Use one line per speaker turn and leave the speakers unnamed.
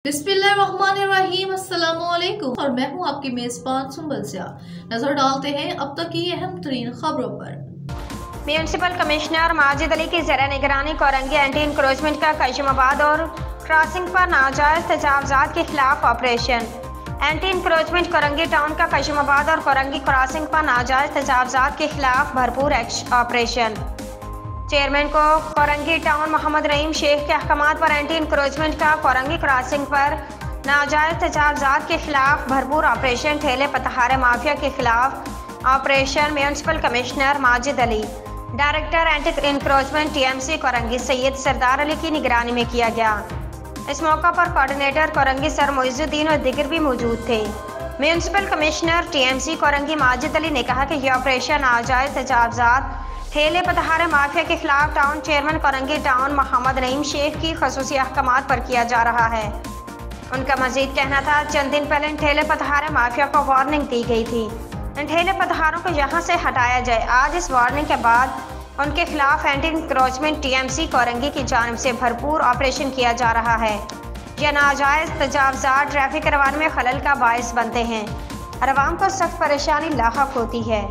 बिस्मिल्लाहिर्रहमानिर्रहीम, अस्सलामुअलैकुम और मैं हूं आपकी मेजबान सुंबल सिया। नजर डालते हैं अब तक की अहम तरीन खबरों पर।
म्यूनिसिपल कमिश्नर माजिद अली की ज़ेर निगरानी कोरंगी एंटी इंक्रोचमेंट का कशीमाबाद और क्रॉसिंग पर नाजायज तजावुज़ात के खिलाफ operation. Anti encroachment Korangi town का कशीमाबाद और कोरंगी क्रॉसिंग पर नाजायज तजावुज़ात के खिलाफ भरपूर ऑपरेशन। चेयरमैन को कोरंगी टाउन मोहम्मद रहीम शेख के अहकामात पर एंटी इंक्रोचमेंट का कोरंगी क्रॉसिंग पर नाजायज तजावुज़ात के खिलाफ भरपूर ऑपरेशन। ठेले पतहारे माफिया के खिलाफ operation. Municipal commissioner Majid Ali, director anti encroachment TMC Korangi Syed Sardar Ali की निगरानी में किया गया। इस मौका पर कोऑर्डिनेटर कोरंगी सर मोइजुद्दीन और दिगर भी मौजूद थे। Municipal commissioner TMC Korangi Majid Ali ने कहा कि यह ऑपरेशन नाजायज तजावुज़ात ठेले पतहारे माफिया के खिलाफ town chairman Korangi town Mohammad Rahim Sheikh की खसूसी अहकामात पर किया जा रहा है। उनका मजीद कहना था, चंद दिन पहले इन ठेले पतहारे माफिया को वार्निंग दी गई थी, इन ठेले पतहारों को यहाँ से हटाया जाए। आज इस वार्निंग के बाद उनके खिलाफ एंटी इंक्रोचमेंट टीएमसी कोरंगी की जानिब से भरपूर ऑपरेशन किया जा रहा है। यह नाजायज तजावुज़ात ट्रैफिक रवाना में खलल का बायस बनते हैं और आवाम को सख्त परेशानी लाहक होती है।